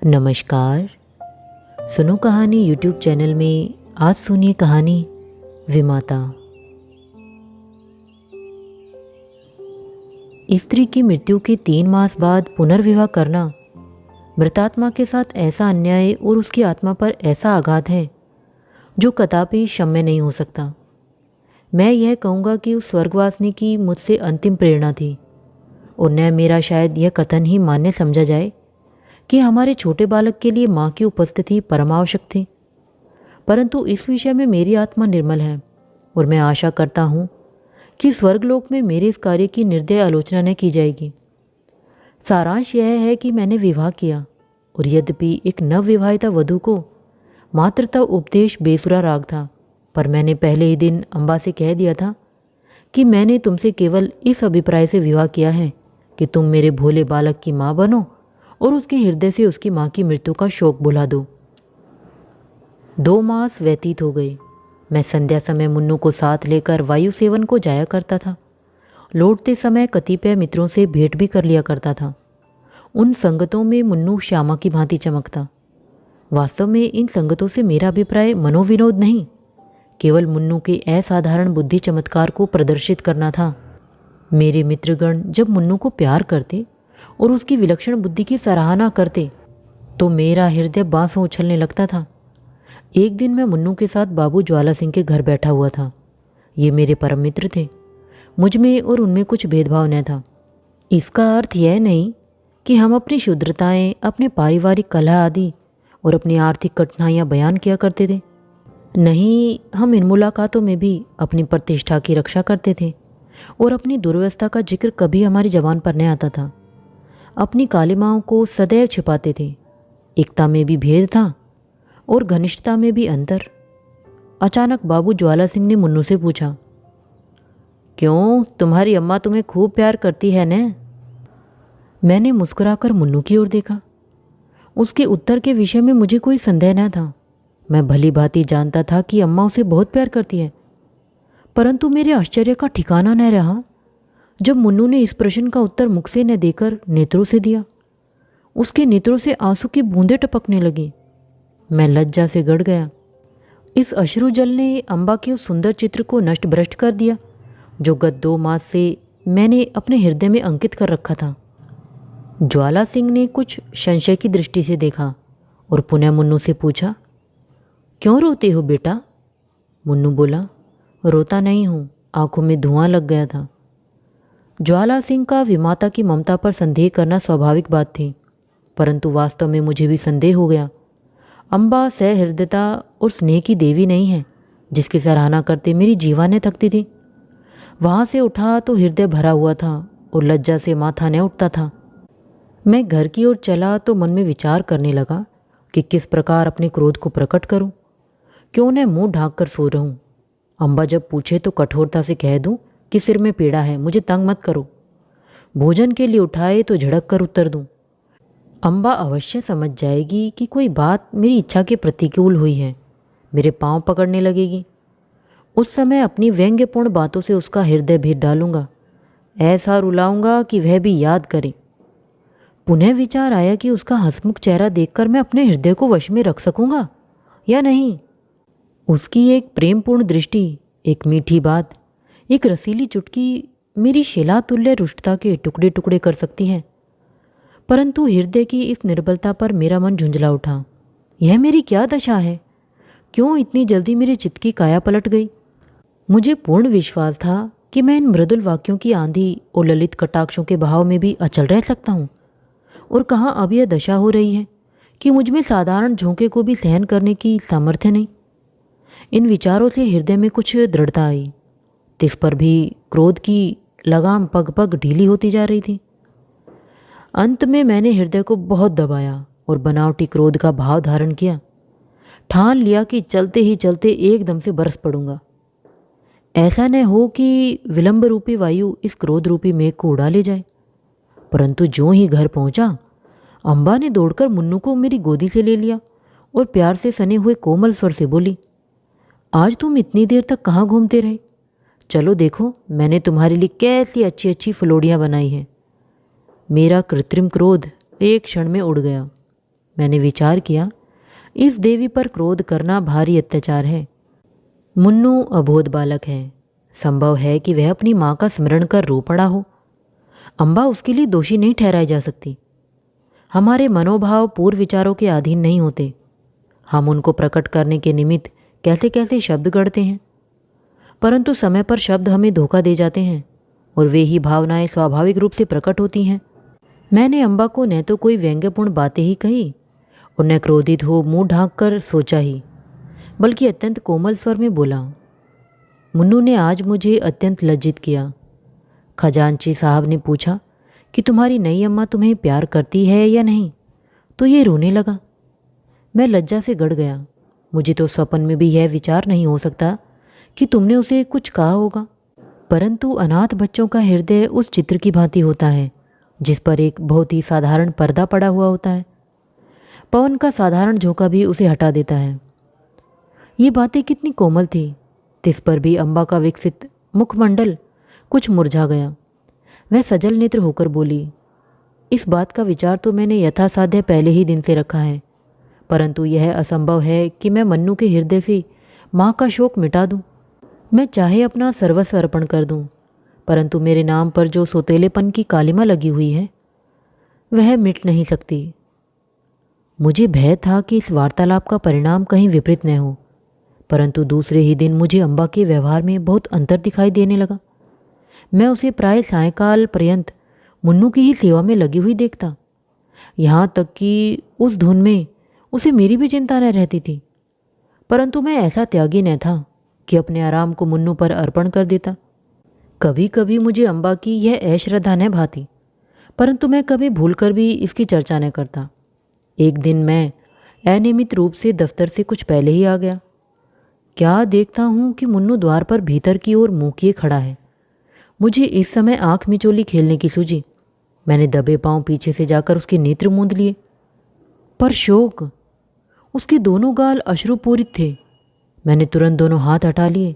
नमस्कार। सुनो कहानी यूट्यूब चैनल में आज सुनिए कहानी विमाता। स्त्री की मृत्यु के 3 मास बाद पुनर्विवाह करना मृतात्मा के साथ ऐसा अन्याय और उसकी आत्मा पर ऐसा आघात है जो कदापि क्षम्य नहीं हो सकता। मैं यह कहूँगा कि उस स्वर्गवासिनी की मुझसे अंतिम प्रेरणा थी और न मेरा शायद यह कथन ही मान्य समझा जाए कि हमारे छोटे बालक के लिए माँ की उपस्थिति परमावश्यक थी। परंतु इस विषय में मेरी आत्मा निर्मल है और मैं आशा करता हूँ कि स्वर्गलोक में मेरे इस कार्य की निर्दय आलोचना न की जाएगी। सारांश यह है कि मैंने विवाह किया और यद्यपि एक नवविवाहिता वधू को मातृत्व उपदेश बेसुरा राग था, पर मैंने पहले ही दिन अम्बा से कह दिया था कि मैंने तुमसे केवल इस अभिप्राय से विवाह किया है कि तुम मेरे भोले बालक की माँ बनो और उसके हृदय से उसकी माँ की मृत्यु का शोक भुला दो। 2 मास व्यतीत हो गए। मैं संध्या समय मुन्नू को साथ लेकर वायु सेवन को जाया करता था। लौटते समय कतिपय मित्रों से भेंट भी कर लिया करता था। उन संगतों में मुन्नू श्यामा की भांति चमकता। वास्तव में इन संगतों से मेरा अभिप्राय मनोविनोद नहीं, केवल मुन्नू के असाधारण बुद्धि चमत्कार को प्रदर्शित करना था। मेरे मित्रगण जब मुन्नू को प्यार करते और उसकी विलक्षण बुद्धि की सराहना करते तो मेरा हृदय बांसों उछलने लगता था। एक दिन मैं मुन्नू के साथ बाबू ज्वाला सिंह के घर बैठा हुआ था। ये मेरे परम मित्र थे। मुझ में और उनमें कुछ भेदभाव न था। इसका अर्थ यह नहीं कि हम अपनी क्षुद्रताएं, अपने पारिवारिक कलह आदि और अपनी आर्थिक कठिनाइयां बयान किया करते थे। नहीं, हम इन मुलाकातों में भी अपनी प्रतिष्ठा की रक्षा करते थे और अपनी दुर्व्यवस्था का जिक्र कभी हमारी जबान पर न आता था। अपनी कालिमाओं को सदैव छिपाते थे। एकता में भी भेद था और घनिष्ठता में भी अंतर। अचानक बाबू ज्वाला सिंह ने मुन्नू से पूछा, क्यों, तुम्हारी अम्मा तुम्हें खूब प्यार करती है न? मैंने मुस्कुराकर मुन्नू की ओर देखा। उसके उत्तर के विषय में मुझे कोई संदेह न था। मैं भली भांति जानता था कि अम्मा उसे बहुत प्यार करती है, परंतु मेरे आश्चर्य का ठिकाना न रहा जब मुन्नू ने इस प्रश्न का उत्तर मुख से न देकर नेत्रों से दिया। उसके नेत्रों से आंसू की बूंदें टपकने लगी। मैं लज्जा से गड़ गया। इस अश्रु जल ने अम्बा के उस सुंदर चित्र को नष्ट भ्रष्ट कर दिया जो गत 2 मास से मैंने अपने हृदय में अंकित कर रखा था। ज्वाला सिंह ने कुछ संशय की दृष्टि से देखा और पुनः मुन्नू से पूछा, क्यों रोते हो बेटा? मुन्नू बोला, रोता नहीं हूँ, आंखों में धुआं लग गया था। ज्वाला सिंह का विमाता की ममता पर संदेह करना स्वाभाविक बात थी, परंतु वास्तव में मुझे भी संदेह हो गया। अम्बा सहृदयता और स्नेह की देवी नहीं है जिसकी सराहना करते मेरी जीवा ने थकती थी। वहाँ से उठा तो हृदय भरा हुआ था और लज्जा से माथा न उठता था। मैं घर की ओर चला तो मन में विचार करने लगा कि किस प्रकार अपने क्रोध को प्रकट करूं। क्यों न मुंह ढांक कर सो रहूं। अम्बा जब पूछे तो कठोरता से कह दूं कि सिर में पीड़ा है, मुझे तंग मत करो। भोजन के लिए उठाए तो झड़क कर उत्तर दूं। अम्बा अवश्य समझ जाएगी कि कोई बात मेरी इच्छा के प्रतिकूल हुई है, मेरे पांव पकड़ने लगेगी। उस समय अपनी व्यंग्यपूर्ण बातों से उसका हृदय भेद डालूंगा, ऐसा रुलाऊंगा कि वह भी याद करे। पुनः विचार आया कि उसका हंसमुख चेहरा देखकर मैं अपने हृदय को वश में रख सकूंगा या नहीं। उसकी एक प्रेमपूर्ण दृष्टि, एक मीठी बात, एक रसीली चुटकी मेरी शिलातुल्य रुष्टता के टुकड़े टुकड़े कर सकती है। परंतु हृदय की इस निर्बलता पर मेरा मन झुंझला उठा। यह मेरी क्या दशा है? क्यों इतनी जल्दी मेरे चित्त की काया पलट गई? मुझे पूर्ण विश्वास था कि मैं इन मृदुल वाक्यों की आंधी और ललित कटाक्षों के बहाव में भी अचल रह सकता हूँ, और कहाँ अब यह दशा हो रही है कि मुझमें साधारण झोंके को भी सहन करने की सामर्थ्य नहीं। इन विचारों से हृदय में कुछ दृढ़ता आई। तिस पर भी क्रोध की लगाम पग पग ढीली होती जा रही थी। अंत में मैंने हृदय को बहुत दबाया और बनावटी क्रोध का भाव धारण किया। ठान लिया कि चलते ही चलते एकदम से बरस पड़ूंगा। ऐसा न हो कि विलंब रूपी वायु इस क्रोध रूपी मेघ को उड़ा ले जाए। परंतु ज्यों ही घर पहुंचा, अम्बा ने दौड़कर मुन्नू को मेरी गोदी से ले लिया और प्यार से सने हुए कोमल स्वर से बोली, आज तुम इतनी देर तक कहाँ घूमते रहे? चलो देखो, मैंने तुम्हारे लिए कैसी अच्छी अच्छी फलोड़ियाँ बनाई हैं। मेरा कृत्रिम क्रोध एक क्षण में उड़ गया। मैंने विचार किया, इस देवी पर क्रोध करना भारी अत्याचार है। मुन्नू अबोध बालक है, संभव है कि वह अपनी माँ का स्मरण कर रो पड़ा हो। अम्बा उसके लिए दोषी नहीं ठहराई जा सकती। हमारे मनोभाव पूर्व विचारों के अधीन नहीं होते। हम उनको प्रकट करने के निमित्त कैसे कैसे शब्द गढ़ते हैं, परंतु समय पर शब्द हमें धोखा दे जाते हैं और वे ही भावनाएं स्वाभाविक रूप से प्रकट होती हैं। मैंने अम्बा को न तो कोई व्यंग्यपूर्ण बातें ही कही और न क्रोधित हो मुंह ढांक कर सोचा ही, बल्कि अत्यंत कोमल स्वर में बोला। मुन्नू ने आज मुझे अत्यंत लज्जित किया। खजांची साहब ने पूछा कि तुम्हारी नई अम्मा तुम्हें प्यार करती है या नहीं, तो ये रोने लगा। मैं लज्जा से गड़ गया। मुझे तो स्वप्न में भी यह विचार नहीं हो सकता कि तुमने उसे कुछ कहा होगा, परंतु अनाथ बच्चों का हृदय उस चित्र की भांति होता है जिस पर एक बहुत ही साधारण पर्दा पड़ा हुआ होता है। पवन का साधारण झोंका भी उसे हटा देता है। ये बातें कितनी कोमल थी, तिस पर भी अम्बा का विकसित मुखमंडल कुछ मुरझा गया। वह सजल नेत्र होकर बोली, इस बात का विचार तो मैंने यथासाध्य पहले ही दिन से रखा है, परंतु यह असंभव है कि मैं मन्नू के हृदय से माँ का शोक मिटा दूं। मैं चाहे अपना सर्वस्व अर्पण कर दूं, परंतु मेरे नाम पर जो सौतेलेपन की कालिमा लगी हुई है वह मिट नहीं सकती। मुझे भय था कि इस वार्तालाप का परिणाम कहीं विपरीत न हो, परंतु दूसरे ही दिन मुझे अम्बा के व्यवहार में बहुत अंतर दिखाई देने लगा। मैं उसे प्राय सायंकाल पर्यंत मुन्नू की ही सेवा में लगी हुई देखता, यहाँ तक कि उस धुन में उसे मेरी भी चिंता न रहती थी। परंतु मैं ऐसा त्यागी न था कि अपने आराम को मुन्नू पर अर्पण कर देता। कभी कभी मुझे अम्बा की यह अश्रद्धा न भाती, परंतु मैं कभी भूलकर भी इसकी चर्चा न करता। एक दिन मैं अनियमित रूप से दफ्तर से कुछ पहले ही आ गया। क्या देखता हूँ कि मुन्नू द्वार पर भीतर की ओर मुँह किए खड़ा है। मुझे इस समय आँख मिचोली खेलने की सूझी। मैंने दबे पांव पीछे से जाकर उसके नेत्र मूंद लिए, पर शोक, उसके दोनों गाल अश्रुपूरित थे। मैंने तुरंत दोनों हाथ हटा लिए।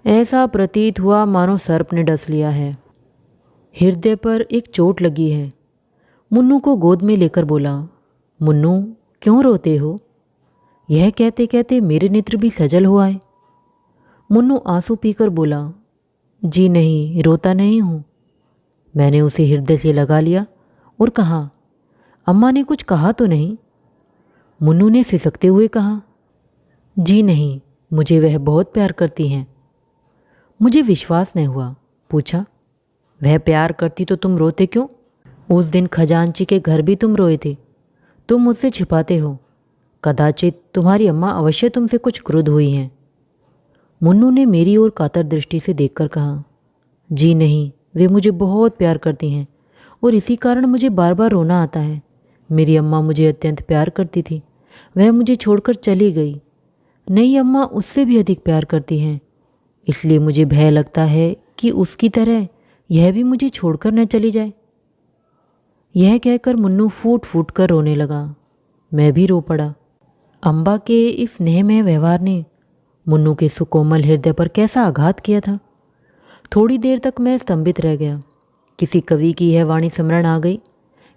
ऐसा प्रतीत हुआ मानो सर्प ने डस लिया है। हृदय पर एक चोट लगी है। मुन्नू को गोद में लेकर बोला, मुन्नू क्यों रोते हो? यह कहते कहते मेरे नेत्र भी सजल हो आए। मुन्नू आंसू पीकर बोला, जी नहीं, रोता नहीं हूँ। मैंने उसे हृदय से लगा लिया और कहा, अम्मा ने कुछ कहा तो नहीं? मुन्नू ने सिसकते हुए कहा, जी नहीं, मुझे वह बहुत प्यार करती हैं। मुझे विश्वास नहीं हुआ। पूछा, वह प्यार करती तो तुम रोते क्यों? उस दिन खजांची के घर भी तुम रोए थे। तुम मुझसे छिपाते हो। कदाचित तुम्हारी अम्मा अवश्य तुमसे कुछ क्रुद्ध हुई हैं। मुन्नू ने मेरी ओर कातर दृष्टि से देखकर कहा, जी नहीं, वे मुझे बहुत प्यार करती हैं और इसी कारण मुझे बार बार रोना आता है। मेरी अम्मा मुझे अत्यंत प्यार करती थी, वह मुझे छोड़कर चली गई। नई अम्मा उससे भी अधिक प्यार करती हैं, इसलिए मुझे भय लगता है कि उसकी तरह यह भी मुझे छोड़कर न चली जाए। यह कहकर मुन्नू फूट फूट कर रोने लगा। मैं भी रो पड़ा। अम्बा के इस स्नेहमय व्यवहार ने मुन्नू के सुकोमल हृदय पर कैसा आघात किया था। थोड़ी देर तक मैं स्तंभित रह गया। किसी कवि की यह वाणी स्मरण आ गई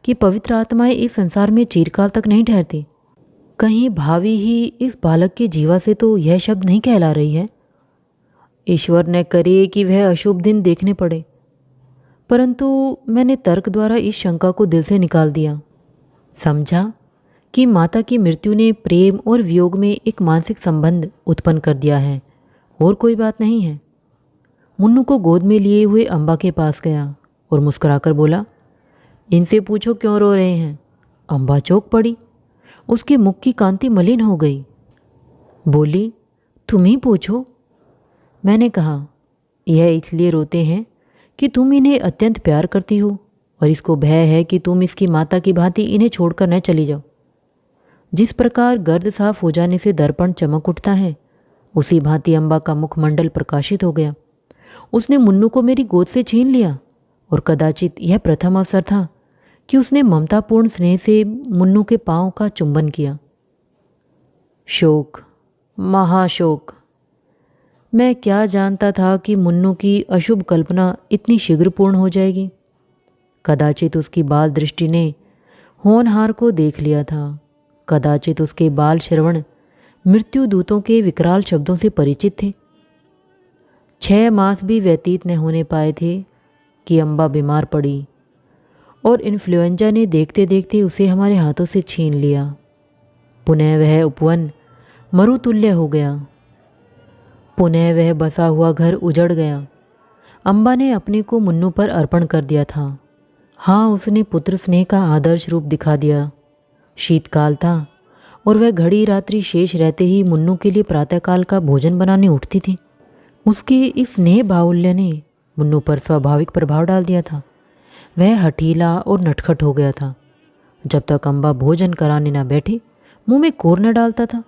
कि पवित्र आत्माएं इस संसार में चिरकाल तक नहीं ठहरती। कहीं भावी ही इस बालक के जीवा से तो यह शब्द नहीं कहला रही है। ईश्वर न करे कि वह अशुभ दिन देखने पड़े। परंतु मैंने तर्क द्वारा इस शंका को दिल से निकाल दिया। समझा कि माता की मृत्यु ने प्रेम और वियोग में एक मानसिक संबंध उत्पन्न कर दिया है और कोई बात नहीं है। मुन्नू को गोद में लिए हुए अम्बा के पास गया और मुस्कुराकर बोला, इनसे पूछो क्यों रो रहे हैं। अम्बा चौंक पड़ी। उसके मुख की कांति मलिन हो गई। बोली, तुम ही पूछो। मैंने कहा, यह इसलिए रोते हैं कि तुम इन्हें अत्यंत प्यार करती हो और इसको भय है कि तुम इसकी माता की भांति इन्हें छोड़कर न चली जाओ। जिस प्रकार गर्द साफ हो जाने से दर्पण चमक उठता है, उसी भांति अम्बा का मुखमंडल प्रकाशित हो गया। उसने मुन्नू को मेरी गोद से छीन लिया और कदाचित यह प्रथम अवसर था कि उसने ममतापूर्ण स्नेह से मुन्नू के पांव का चुंबन किया। शोक, महाशोक। मैं क्या जानता था कि मुन्नू की अशुभ कल्पना इतनी शीघ्र पूर्ण हो जाएगी। कदाचित उसकी बाल दृष्टि ने होनहार को देख लिया था। कदाचित उसके बाल श्रवण मृत्यु दूतों के विकराल शब्दों से परिचित थे। 6 मास भी व्यतीत न होने पाए थे कि अम्बा बीमार पड़ी और इन्फ्लुएंजा ने देखते देखते उसे हमारे हाथों से छीन लिया। पुनः वह उपवन मरुतुल्य हो गया। पुनः वह बसा हुआ घर उजड़ गया। अम्बा ने अपने को मुन्नू पर अर्पण कर दिया था। हाँ, उसने पुत्र स्नेह का आदर्श रूप दिखा दिया। शीतकाल था और वह घड़ी रात्रि शेष रहते ही मुन्नू के लिए प्रातःकाल का भोजन बनाने उठती थी। उसके इस स्नेह बाहुल्य ने मुन्नू पर स्वाभाविक प्रभाव डाल दिया था। वह हठीला और नटखट हो गया था। जब तक अम्बा भोजन कराने न बैठी मुंह में कोर न डालता था।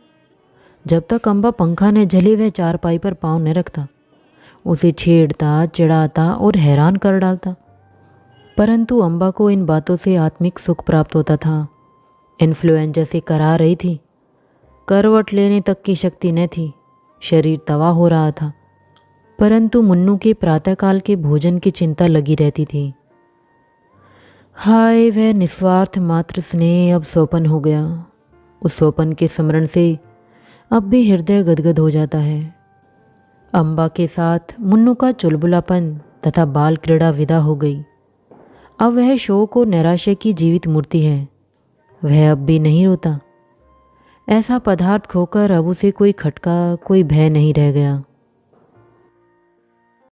जब तक अम्बा पंखा न झले वह चारपाई पर पाँव न रखता। उसे छेड़ता, चिढ़ाता और हैरान कर डालता। परंतु अम्बा को इन बातों से आत्मिक सुख प्राप्त होता था। इन्फ्लुएंजा से करा रही थी। करवट लेने तक की शक्ति न थी। शरीर तवा हो रहा था। परंतु मुन्नू के प्रातःकाल के भोजन की चिंता लगी रहती थी। हाय, वह निस्वार्थ मात्र स्नेह अब सोपन हो गया। उस सोपन के स्मरण से अब भी हृदय गदगद हो जाता है। अम्बा के साथ मुन्नू का चुलबुलापन तथा बाल क्रीड़ा विदा हो गई। अब वह शोक और नैराश्य की जीवित मूर्ति है। वह अब भी नहीं रोता। ऐसा पदार्थ खोकर अब उसे कोई खटका, कोई भय नहीं रह गया।